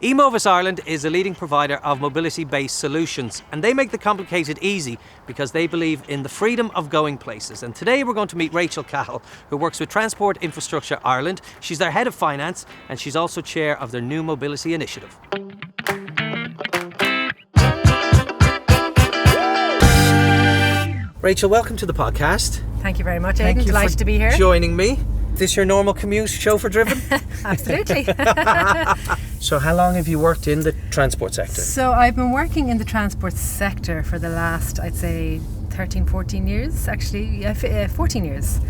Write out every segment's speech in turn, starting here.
Emovis Ireland is a leading provider of mobility-based solutions, and they make the complicated easy because they believe in the freedom of going places. And today we're going to meet Rachel Cahill, who works with Transport Infrastructure Ireland. She's their head of finance, and she's also chair of their new mobility initiative. Rachel, welcome to the podcast. Thank you very much, Aidan. Delighted to be here. Joining me. Is this your normal commute, chauffeur driven? Absolutely. So how long have you worked in the transport sector? So I've been working in the transport sector for the last, I'd say, 13, 14 years, actually. 14 years,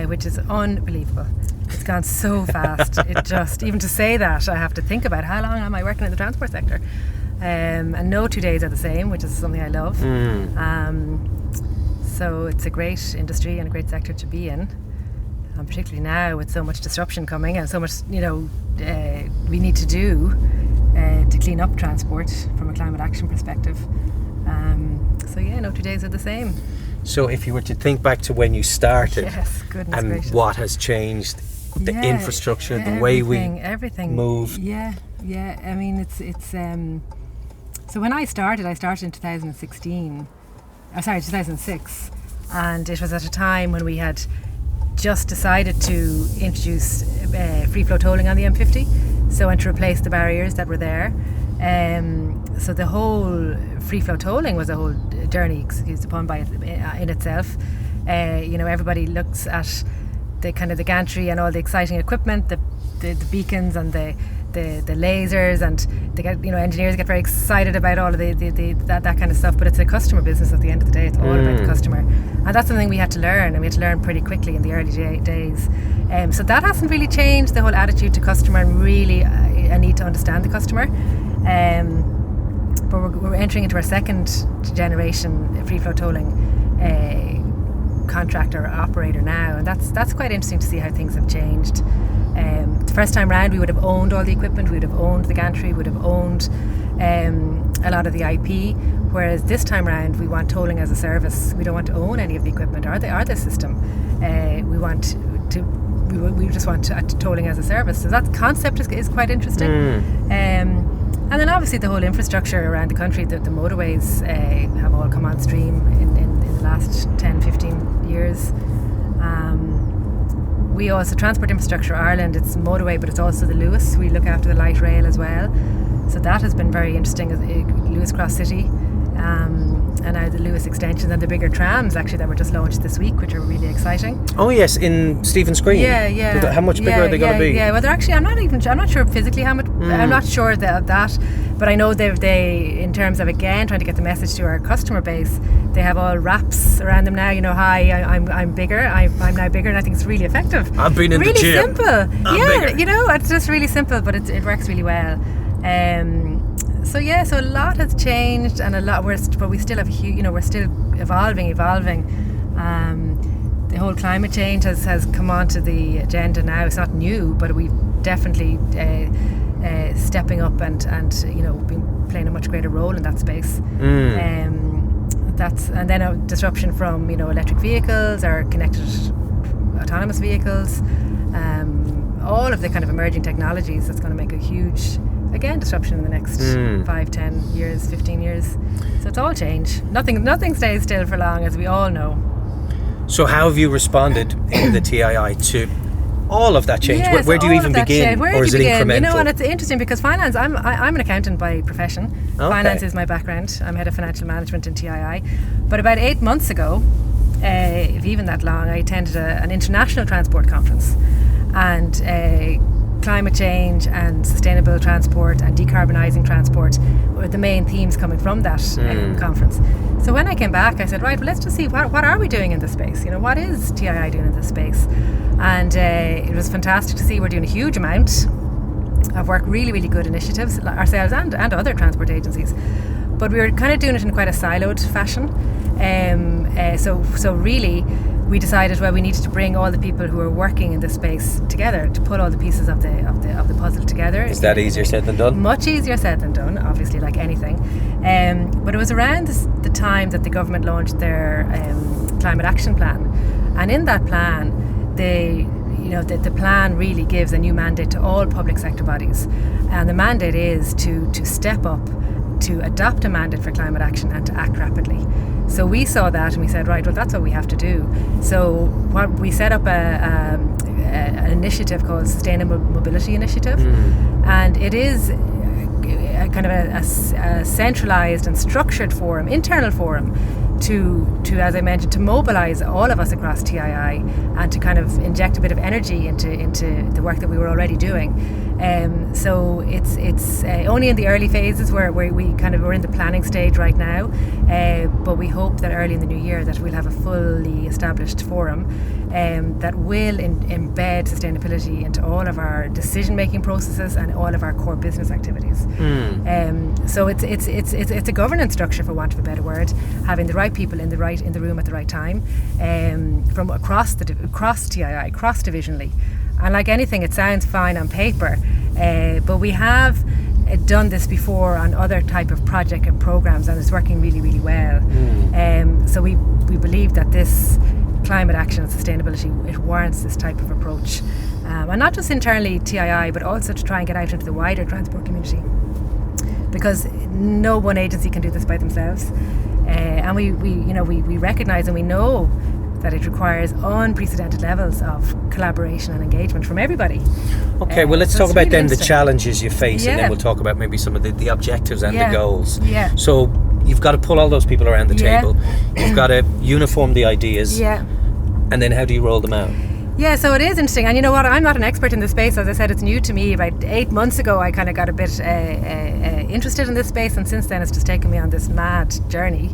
which is unbelievable. It's gone so fast. It just, even to say that, I have to think about how long am I working in the transport sector. And no 2 days are the same, which is something I love. So it's a great industry and a great sector to be in. And particularly now with so much disruption coming and so much, we need to do to clean up transport from a climate action perspective. So yeah, no 2 days are the same. So if you were to think back to when you started, yes, goodness and gracious. what has changed, the infrastructure, the way we move. Yeah. I mean, it's. So when I started in 2006, and it was at a time when we had just decided to introduce free flow tolling on the M50, and to replace the barriers that were there. So the whole free flow tolling was a whole journey, excused upon by it in itself. Everybody looks at the kind of the gantry and all the exciting equipment, the beacons and the lasers, and they get, engineers get very excited about all of that kind of stuff, but it's a customer business at the end of the day. It's all about the customer, and that's something we had to learn, and we had to learn pretty quickly in the early days. So that hasn't really changed, the whole attitude to customer, and really a need to understand the customer. But we're entering into our second generation free flow tolling contractor or operator now, and that's quite interesting to see how things have changed. The first time round, we would have owned all the equipment, we would have owned the gantry, we would have owned a lot of the IP, whereas this time round we want tolling as a service. We don't want to own any of the equipment or the system. We just want tolling as a service. So that concept is quite interesting. And then obviously the whole infrastructure around the country, the motorways have all come on stream in the last 10, 15 years. We also, Transport Infrastructure Ireland, it's motorway, but it's also the Lewis. We look after the light rail as well. So that has been very interesting, Lewis Cross City, and now the Lewis extensions and the bigger trams actually that were just launched this week, which are really exciting. Oh yes, in Stephen's Green. Yeah. How much bigger are they going to be? Yeah, well, they're actually, I'm not sure physically how much, I'm not sure of that, but I know they, in terms of, again, trying to get the message to our customer base, they have all wraps around them now, hi, I'm bigger, I'm now bigger, and I think it's really effective. I've been in really the gym. Simple. Bigger. It's just really simple, but it works really well. So a lot has changed, and but we still have we're still evolving. The whole climate change has come onto the agenda now. It's not new, but we've definitely stepping up and been playing a much greater role in that space. And then a disruption from electric vehicles or connected autonomous vehicles, all of the kind of emerging technologies. That's going to make a huge, again, disruption in the next 5, 10 years, 15 years. So it's all change. Nothing stays still for long, as we all know. So how have you responded in the TII to all of that change? Yes, where do you even begin? Or is it incremental? And it's interesting because finance, I'm an accountant by profession. Okay. Finance is my background. I'm head of financial management in TII. But about 8 months ago, if even that long, I attended an international transport conference. And climate change and sustainable transport and decarbonising transport were the main themes coming from that conference. So when I came back, I said, right, well, let's just see what are we doing in this space? What is TII doing in this space? And it was fantastic to see we're doing a huge amount of work, really, really good initiatives, ourselves and other transport agencies. But we were kind of doing it in quite a siloed fashion. So really, we decided, well, we needed to bring all the people who are working in this space together to put all the pieces of the puzzle together. Is that easier said than done? Much easier said than done, obviously, like anything. But it was around the time that the government launched their climate action plan, and in that plan, they the plan really gives a new mandate to all public sector bodies, and the mandate is to step up, to adopt a mandate for climate action and to act rapidly. So we saw that and we said, right, well, that's what we have to do. So we set up an initiative called Sustainable Mobility Initiative, and it is a kind of a centralised and structured forum, internal forum, to as I mentioned, to mobilise all of us across TII and to kind of inject a bit of energy into the work that we were already doing. So it's only in the early phases where we kind of, we're in the planning stage right now, but we hope that early in the new year that we'll have a fully established forum that will embed sustainability into all of our decision-making processes and all of our core business activities. So it's a governance structure, for want of a better word, having the right people in the room at the right time, from across TII, cross-divisionally. And like anything, it sounds fine on paper, but we have done this before on other type of project and programs, and it's working really, really well. So we believe that this climate action and sustainability, it warrants this type of approach, and not just internally TII, but also to try and get out into the wider transport community, because no one agency can do this by themselves, and we recognise and we know that it requires unprecedented levels of collaboration and engagement from everybody. Okay, well, let's talk about then the challenges you face, and then we'll talk about maybe some of the objectives and the goals. So you've got to pull all those people around the table. You've got to uniform the ideas. And then how do you roll them out? Yeah, so it is interesting. And you know what, I'm not an expert in this space. As I said, it's new to me. About 8 months ago, I kind of got a bit interested in this space, and since then it's just taken me on this mad journey.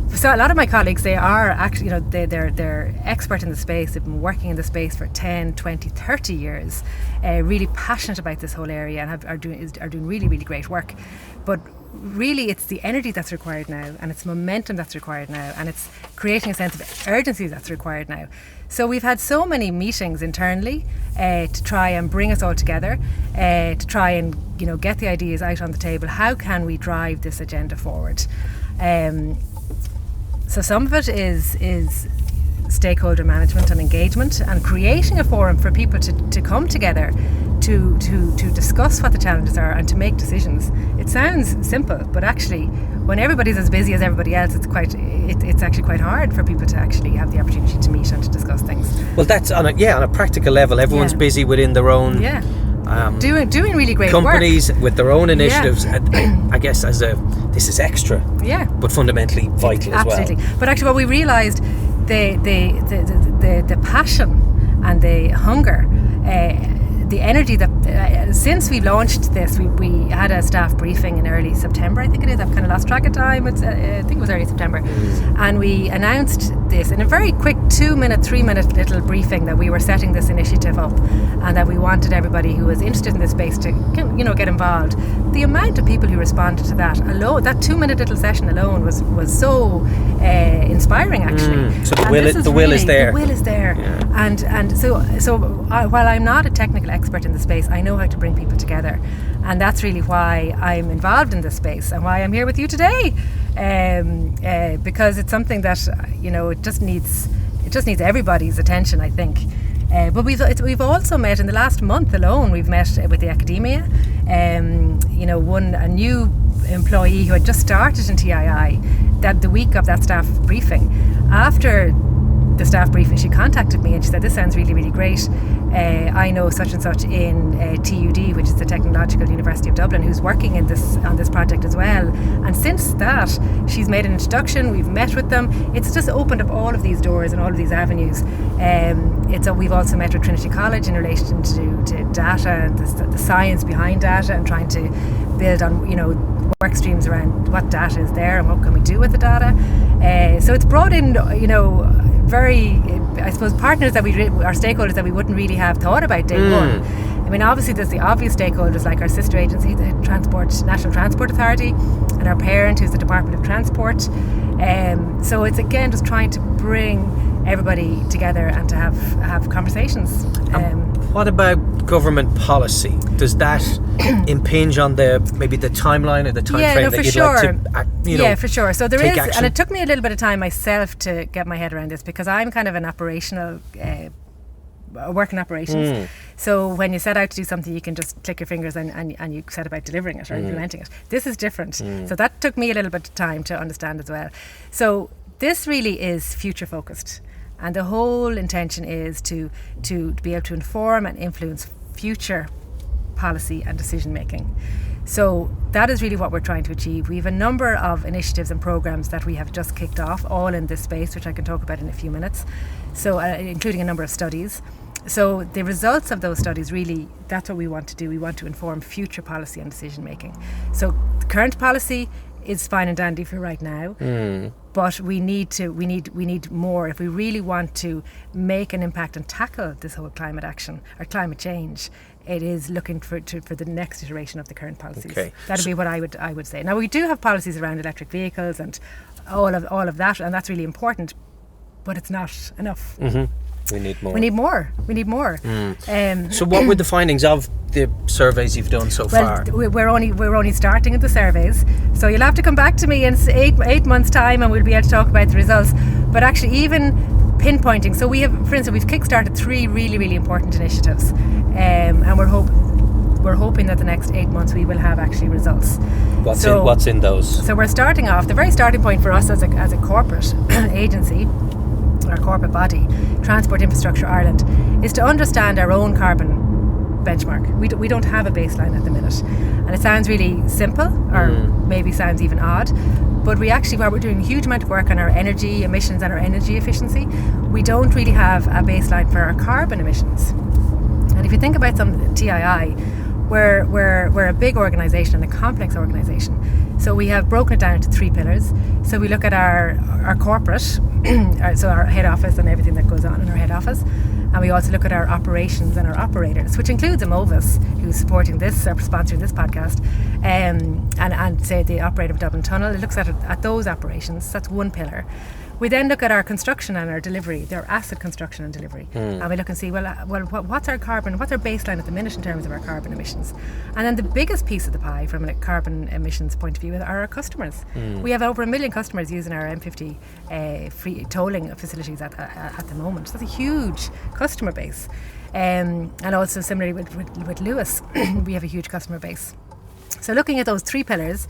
So a lot of my colleagues, they are actually, they're expert in the space. They've been working in the space for 10, 20, 30 years, really passionate about this whole area, and are doing really, really great work. But really, it's the energy that's required now, and it's momentum that's required now, and it's creating a sense of urgency that's required now. So we've had so many meetings internally to try and bring us all together, to try and get the ideas out on the table. How can we drive this agenda forward? So some of it is stakeholder management and engagement, and creating a forum for people to come together to discuss what the challenges are and to make decisions. It sounds simple, but actually, when everybody's as busy as everybody else, it's actually quite hard for people to actually have the opportunity to meet and to discuss things. Well, that's on a practical level. Everyone's busy within their own. Doing really great companies work. With their own initiatives. I guess this is extra, but fundamentally vital as well. Absolutely. But actually, what we realised, the passion and the hunger, the energy that since we launched this, we had a staff briefing in early September, I think it is. I've kind of lost track of time. I think it was early September, and we announced this in a very quick 2-minute, 3-minute little briefing that we were setting this initiative up, and that we wanted everybody who was interested in this space to get involved. The amount of people who responded to that alone, that 2-minute little session alone, was so inspiring, actually. So the will is there. The will is there, and so while I'm not a technical expert in the space, I know how to bring people together, and that's really why I'm involved in this space and why I'm here with you today, because it's something that it just needs everybody's attention, I think. But we've also met in the last month alone. We've met with the academia, a new employee who had just started in TII. That the week of that staff briefing, after the staff briefing, she contacted me and she said, "This sounds really, really great. I know such and such in TUD, which is the Technological University of Dublin, who's working on this project as well." And since that, she's made an introduction. We've met with them. It's just opened up all of these doors and all of these avenues. We've also met with Trinity College in relation to data and the science behind data, and trying to build on work streams around what data is there and what can we do with the data. So it's brought in very, I suppose, partners that our stakeholders that we wouldn't really have thought about day one. I mean, obviously there's the obvious stakeholders like our sister agency, the National Transport Authority, and our parent, who's the Department of Transport. So it's again just trying to bring everybody together and to have conversations. What about government policy? Does that impinge on maybe the timeline or the time frame that you'd like to Yeah, for sure. So there is, action? And it took me a little bit of time myself to get my head around this, because I'm kind of an operational working operations. So when you set out to do something, you can just click your fingers and you set about delivering it or implementing it. This is different. So that took me a little bit of time to understand as well. So this really is future focused. And the whole intention is to be able to inform and influence future policy and decision making. So that is really what we're trying to achieve. We have a number of initiatives and programs that we have just kicked off, all in this space, which I can talk about in a few minutes. So including a number of studies. So the results of those studies, really, that's what we want to do. We want to inform future policy and decision making. So the current policy is fine and dandy for right now, but we need more if we really want to make an impact and tackle this whole climate action or climate change. It is looking for the next iteration of the current policies. Okay. That'd be what I would say. Now we do have policies around electric vehicles and all of that, and that's really important, but it's not enough. We need more. We need more. So what were the findings of the surveys you've done so far? We're only starting at the surveys, so you'll have to come back to me in eight months' time, and we'll be able to talk about the results. But actually, even pinpointing, so we have, for instance, we've kickstarted 3 really, really important initiatives, and we're hoping that the next 8 months we will have actually results. What's in those? So we're starting off. The very starting point for us as a corporate agency, our corporate body, Transport Infrastructure Ireland, is to understand our own carbon benchmark. We don't have a baseline at the minute, and it sounds really simple, or maybe sounds even odd, but while we're doing a huge amount of work on our energy emissions and our energy efficiency, we don't really have a baseline for our carbon emissions. And if you think about some TII, we're a big organisation and a complex organisation. So we have broken it down into 3 pillars. So we look at our corporate, so our head office and everything that goes on in our head office. And we also look at our operations and our operators, which includes Emovis, who's supporting this or sponsoring this podcast, and say the operator of Dublin Tunnel. It looks at those operations. That's one pillar. We then look at our construction and our delivery, their asset construction and delivery. And we look and see, what's our baseline at the minute in terms of our carbon emissions? And then the biggest piece of the pie from a carbon emissions point of view are our customers. We have over 1 million customers using our M50 free tolling facilities at the moment. So that's a huge customer base. And also similarly with Lewis, we have a huge customer base. So looking at those 3 pillars,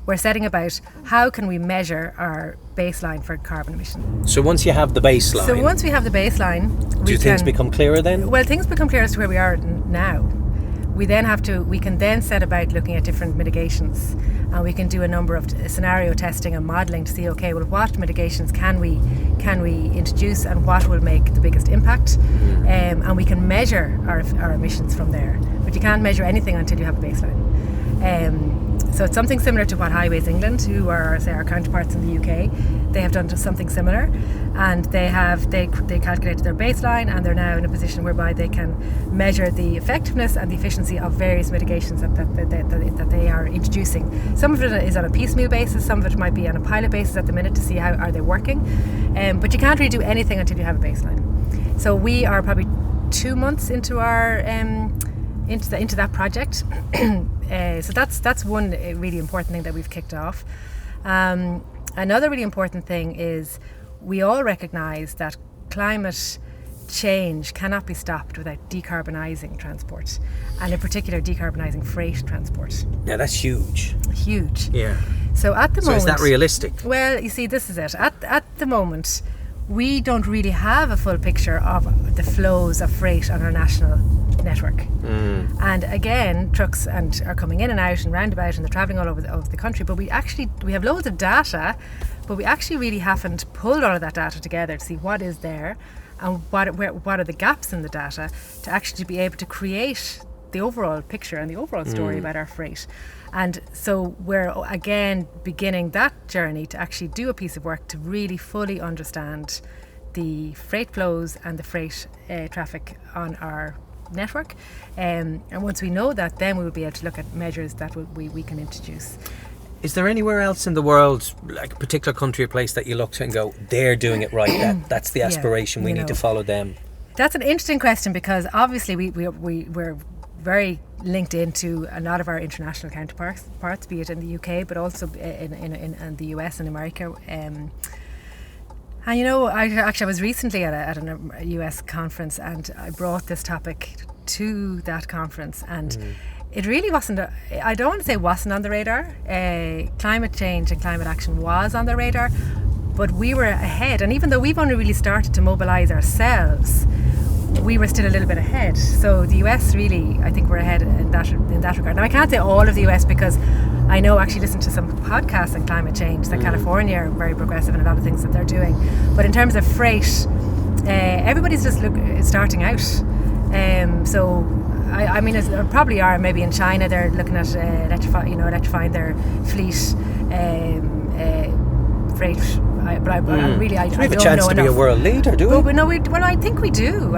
we're setting about how can we measure our baseline for carbon emissions. So once you have the baseline... So once we have the baseline... Do things become clearer then? Well, things become clearer as to where we are now. We can then set about looking at different mitigations, and we can do a number of scenario testing and modelling to see, okay, well, what mitigations can we introduce and what will make the biggest impact, and we can measure our emissions from there. But you can't measure anything until you have a baseline. So it's something similar to what Highways England, who are, say, our counterparts in the UK, they have done something similar, and they calculated their baseline, and they're now in a position whereby they can measure the effectiveness and the efficiency of various mitigations that they are introducing. Some of it is on a piecemeal basis, some of it might be on a pilot basis at the minute to see how are they working, but you can't really do anything until you have a baseline. So we are probably 2 months into our into that project. So that's one really important thing that we've kicked off. Another really important thing is we all recognise that climate change cannot be stopped without decarbonising transport, and in particular decarbonising freight transport. Now that's huge. Huge. Yeah. So at the moment... So is that realistic? Well, you see, this is it. At the moment, we don't really have a full picture of the flows of freight on our national network. And again, trucks are coming in and out and roundabout, and they're travelling all over the country, but we have loads of data, but we actually really haven't pulled all of that data together to see what is there and what are the gaps in the data to actually be able to create the overall picture and the overall story about our freight. And so we're again beginning that journey to actually do a piece of work to really fully understand the freight flows and the freight traffic on our network, and once we know that, then we will be able to look at measures that we can introduce. Is there anywhere else in the world, like a particular country or place, that you look to and go, they're doing it right, that's the aspiration, we need to follow them? That's an interesting question, because obviously we're very linked into a lot of our international counterparts, be it in the UK, but also in the US and America. And I was recently at a US conference, and I brought this topic to that conference, and it really wasn't, I don't want to say wasn't on the radar. Climate change and climate action was on the radar, but we were ahead. And even though we've only really started to mobilise ourselves, we were still a little bit ahead. So the US really, I think we're ahead in that regard. Now I can't say all of the US, because I know, actually listen to some podcasts on climate change, that California are very progressive in a lot of things that they're doing. But in terms of freight, everybody's just starting out. So I mean, there probably are, maybe in China they're looking at electrifying their fleet, freight. But I really, I we have don't a chance know to enough. be a world leader, do we? Well, no, I think we do.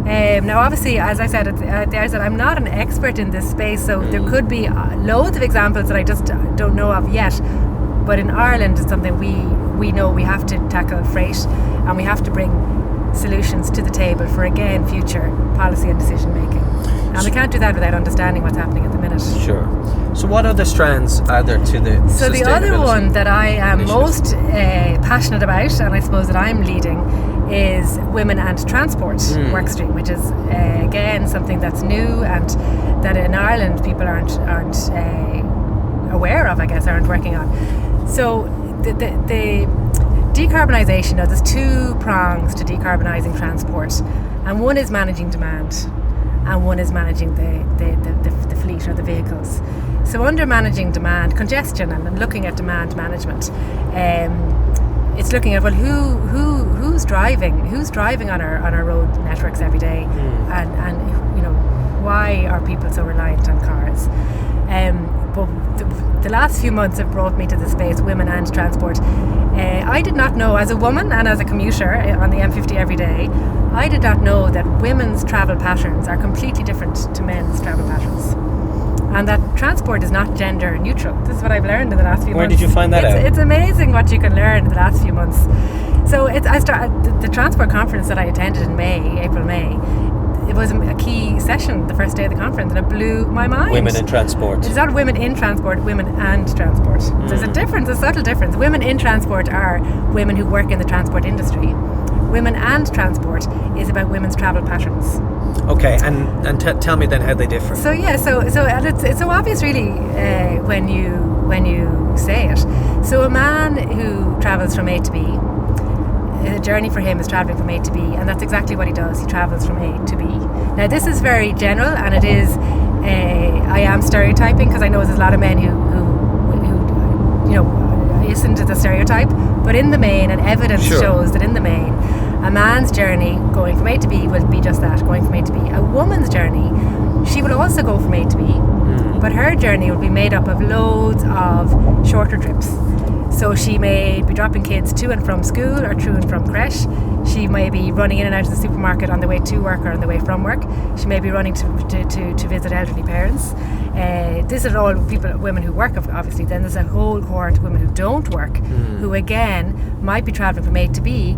Now, obviously, as I said at the outset, I'm not an expert in this space, so there could be loads of examples that I just don't know of yet. But in Ireland, it's something we know we have to tackle freight, and we have to bring solutions to the table for, again, future policy and decision making. And we can't do that without understanding what's happening at the minute. Sure. So what other strands are there to the So the other one that I am initiative? most passionate about, and I suppose that I'm leading, is Women and Transport workstream, which is again something that's new and that in Ireland people aren't aware of, I guess, aren't working on. So the decarbonisation, there's two prongs to decarbonising transport, and one is managing demand, and one is managing the fleet or the vehicles. So under managing demand, congestion, and looking at demand management, it's looking at, well, who's driving on our road networks every day, and why are people so reliant on cars? But the last few months have brought me to the space, Women and Transport. I did not know, as a woman and as a commuter on the M50 every day, I did not know that women's travel patterns are completely different to men's travel patterns, and that transport is not gender neutral. This is what I've learned in the last few months. Where did you find that out? It's amazing what you can learn in the last few months. So the transport conference that I attended in April, May, it was a key session, the first day of the conference, and it blew my mind. Women in transport. It's not women in transport, women and transport. There's a difference, a subtle difference. Women in transport are women who work in the transport industry. Women and Transport is about women's travel patterns. Okay, and tell me then how they differ. So and it's so obvious really when you say it. So a man who travels from A to B, a journey for him is travelling from A to B, and that's exactly what he does. He travels from A to B. Now this is very general, and it is I am stereotyping, because I know there's a lot of men who isn't the stereotype, but in the main, and evidence shows that in the main, a man's journey going from A to B will be just that, going from A to B. A woman's journey, she will also go from A to B, but her journey will be made up of loads of shorter trips. So she may be dropping kids to and from school or to and from creche. She may be running in and out of the supermarket on the way to work or on the way from work. She may be running to visit elderly parents. This is all women who work, obviously. Then there's a whole cohort of women who don't work, who again might be travelling from A to B,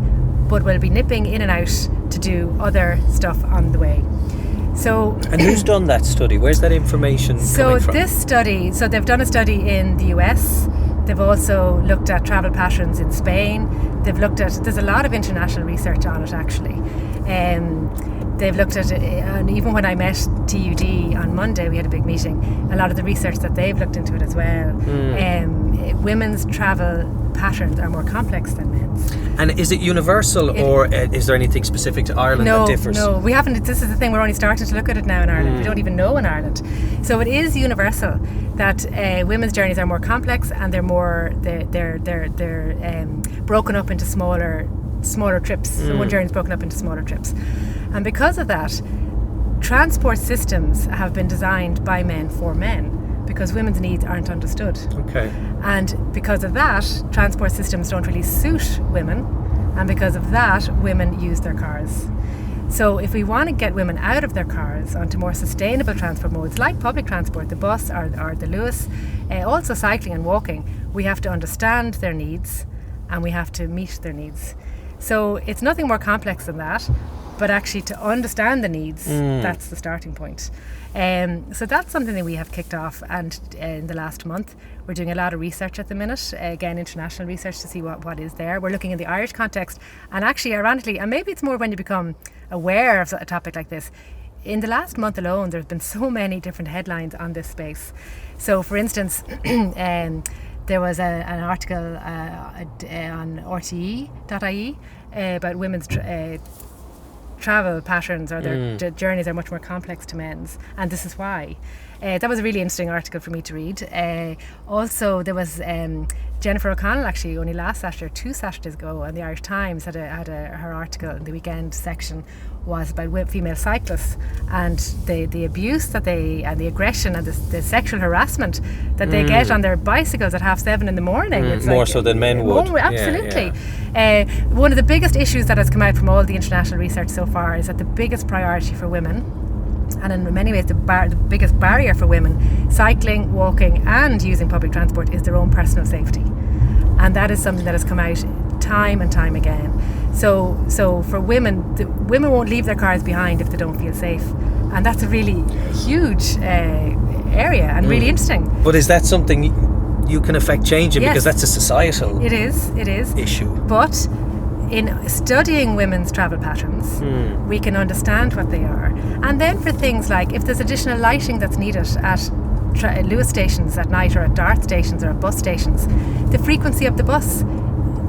but will be nipping in and out to do other stuff on the way. So, and who's done that study? Where's that information coming from? This study, they've done a study in the US. They've also looked at travel patterns in Spain. There's a lot of international research on it, actually. They've looked at it, and even when I met TUD on Monday, we had a big meeting, a lot of the research that they've looked into it as well. Women's travel patterns are more complex than men's. And is it universal, or is there anything specific to Ireland that differs? No, we haven't. This is the thing, we're only starting to look at it now in Ireland. We don't even know in Ireland. So it is universal that women's journeys are more complex, and they're broken up into smaller trips. So one journey is broken up into smaller trips. And because of that, transport systems have been designed by men for men, because women's needs aren't understood. Okay. And because of that, transport systems don't really suit women, and because of that, women use their cars. So if we want to get women out of their cars onto more sustainable transport modes, like public transport, the bus or the Lewis, also cycling and walking, we have to understand their needs, and we have to meet their needs. So it's nothing more complex than that. but actually to understand the needs, that's the starting point. So that's something that we have kicked off, and in the last month we're doing a lot of research at the minute, again international research, to see what is there. We're looking in the Irish context, and actually ironically, and maybe it's more when you become aware of a topic like this, in the last month alone there have been so many different headlines on this space. So for instance, there was an article on RTE.ie about women's travel patterns, or their journeys are much more complex to men's, and this is why. That was a really interesting article for me to read. Also, there was Jennifer O'Connell, actually only last Saturday or 2 Saturdays ago, and the Irish Times had her article in the weekend section was about female cyclists and the abuse that and the aggression and the sexual harassment that they get on their bicycles at 7:30 in the morning. It's more so than men would. Absolutely. Yeah. One of the biggest issues that has come out from all the international research so far is that the biggest priority for women, and in many ways the biggest barrier for women cycling, walking and using public transport, is their own personal safety. And that is something that has come out time and time again. So for women, women won't leave their cars behind if they don't feel safe, and that's a really huge area and really interesting. But is that something you can affect changing? Yes. Because that's a societal it is issue. But in studying women's travel patterns, we can understand what they are. And then for things like if there's additional lighting that's needed at Lewis stations at night, or at Dart stations, or at bus stations, the frequency of the bus,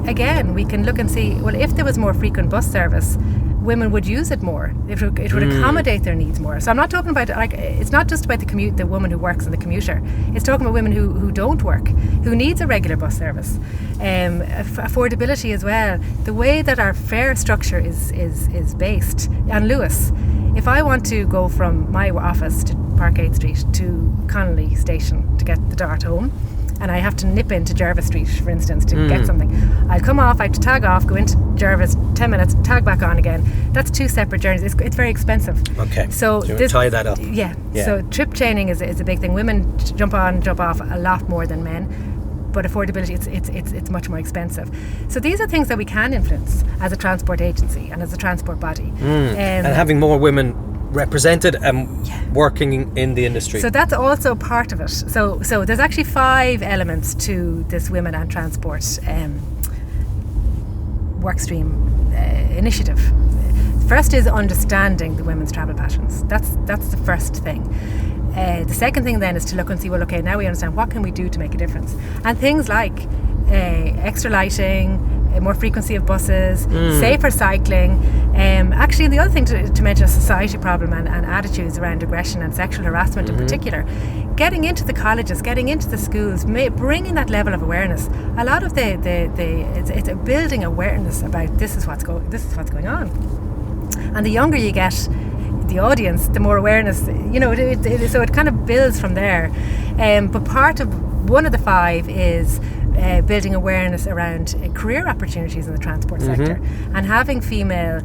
again, we can look and see, well, if there was more frequent bus service, women would use it more. It would accommodate their needs more. So I'm not talking about, like, it's not just about the woman who works and the commuter. It's talking about women who don't work, who needs a regular bus service. Affordability as well. The way that our fare structure is based on Lewis. If I want to go from my office to Parkgate Street to Connolly Station to get the Dart home, and I have to nip into Jervis Street, for instance, to get something, I'll come off, I have to tag off, go into Jervis, 10 minutes, tag back on again. That's 2 separate journeys. It's very expensive. Okay, so you tie that up. Yeah. So trip chaining is a big thing. Women jump on, jump off a lot more than men, but affordability, it's much more expensive. So these are things that we can influence as a transport agency and as a transport body. And having more women represented and working in the industry. So that's also part of it. So there's actually 5 elements to this Women and Transport workstream initiative. First is understanding the women's travel patterns. That's the first thing. The second thing then is to look and see, well, okay, now we understand what can we do to make a difference. And things like extra lighting, more frequency of buses, safer cycling. Actually, the other thing to mention, a society problem and attitudes around aggression and sexual harassment in particular. Getting into the colleges, getting into the schools, bringing that level of awareness. A lot of it's a building awareness about this is what's going on. And the younger you get the audience, the more awareness, so it kind of builds from there. But one of the 5 is building awareness around career opportunities in the transport sector, and having female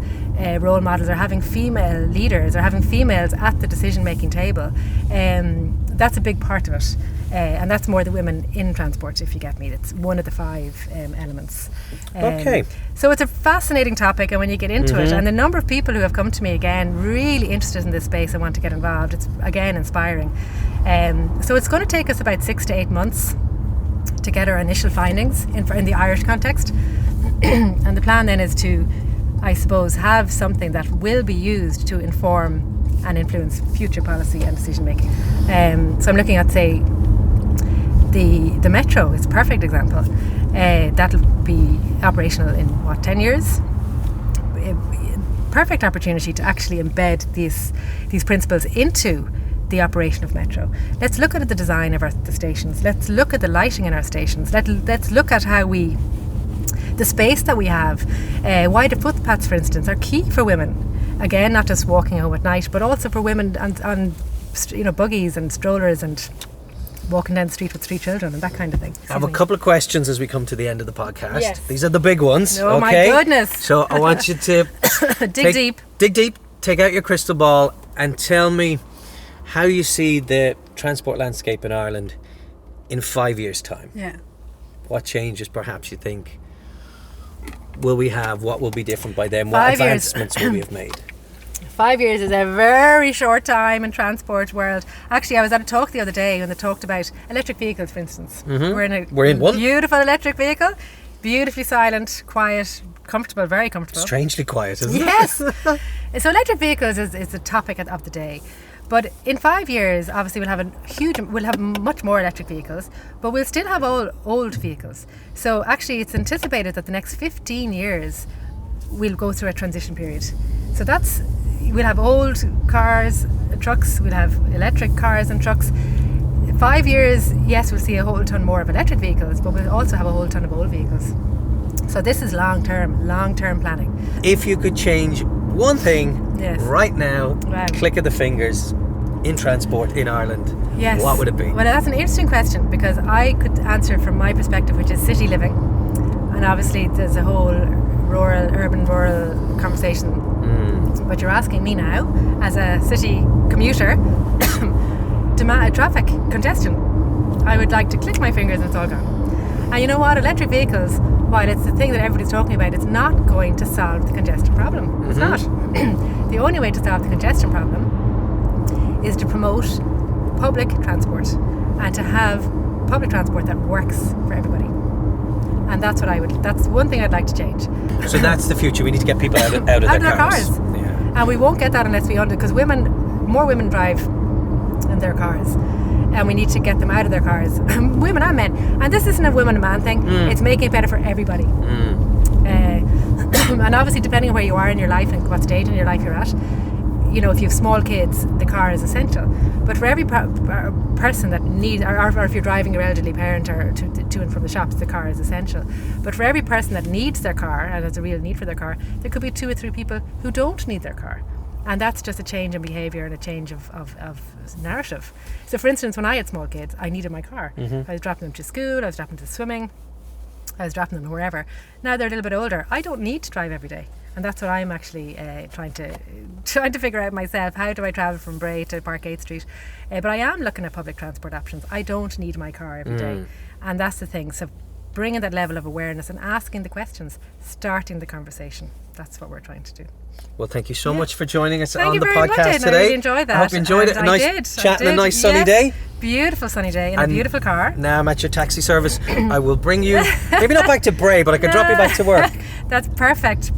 role models, or having female leaders, or having females at the decision-making table. That's a big part of it, and that's more the women in transport, if you get me. It's one of the 5 elements. Okay. So it's a fascinating topic, and when you get into it, and the number of people who have come to me again really interested in this space and want to get involved, it's again inspiring. So it's going to take us about 6 to 8 months to get our initial findings in the Irish context. And the plan then is to, I suppose, have something that will be used to inform and influence future policy and decision making. So I'm looking at, say, the metro is a perfect example. That'll be operational in 10 years? Perfect opportunity to actually embed these principles into the operation of metro. Let's look at the design of the stations. Let's look at the lighting in our stations. Let's look at how the space that we have. Wider footpaths, for instance, are key for women. Again, not just walking home at night, but also for women on buggies and strollers and walking down the street with 3 children and that kind of thing. I have a couple of questions as we come to the end of the podcast. Yes. These are the big ones. Oh, okay? my goodness. So I want you to dig deep, take out your crystal ball and tell me how you see the transport landscape in Ireland in 5 years' time. Yeah. What changes perhaps you think will we have? What will be different by then? 5 What years. advancements will we have made? 5 years is a very short time in transport world. Actually, I was at a talk the other day when they talked about electric vehicles, for instance. We're in one beautiful electric vehicle, beautifully silent, quiet, comfortable, very comfortable. Strangely quiet, isn't it? Yes. So electric vehicles is the topic of the day. But in 5 years, obviously, we'll have much more electric vehicles, but we'll still have old vehicles. So actually, it's anticipated that the next 15 years we'll go through a transition period. So we'll have old cars, trucks, we'll have electric cars and trucks. 5 years, yes, we'll see a whole ton more of electric vehicles, but we'll also have a whole ton of old vehicles. So this is long-term planning. If you could change one thing right now, click of the fingers, in transport in Ireland, what would it be? Well, that's an interesting question, because I could answer from my perspective, which is city living. And obviously there's a whole urban-rural conversation. But you're asking me now, as a city commuter, traffic congestion. I would like to click my fingers and it's all gone. And you know what? Electric vehicles, while it's the thing that everybody's talking about, it's not going to solve the congestion problem. It's not. The only way to solve the congestion problem is to promote public transport and to have public transport that works for everybody. And that's one thing I'd like to change. So that's the future. We need to get people out of their cars. Yeah. And we won't get that unless we because more women drive in their cars. And we need to get them out of their cars. Women and men. And this isn't a woman and man thing. It's making it better for everybody. And obviously, depending on where you are in your life and what stage in your life you're at, you know, if you have small kids, the car is essential. But for every person that needs, or if you're driving your elderly parent or to and from the shops, the car is essential. But for every person that needs their car and has a real need for their car, there could be 2 or 3 people who don't need their car. And that's just a change in behaviour and a change of narrative. So for instance, when I had small kids, I needed my car. I was dropping them to school, I was dropping them to swimming, I was dropping them wherever. Now they're a little bit older. I don't need to drive every day. And that's what I'm actually trying to figure out myself. How do I travel from Bray to Parkgate Street? But I am looking at public transport options. I don't need my car every day. And that's the thing. So bringing that level of awareness and asking the questions, starting the conversation. That's what we're trying to do. Well, thank you so much for joining us on the podcast podcast today. I really enjoyed that. I hope you enjoyed it. A nice chat and a nice sunny day. Beautiful sunny day in a beautiful car. Now I'm at your taxi service. I will bring you, maybe not back to Bray, but I can drop you back to work. That's perfect.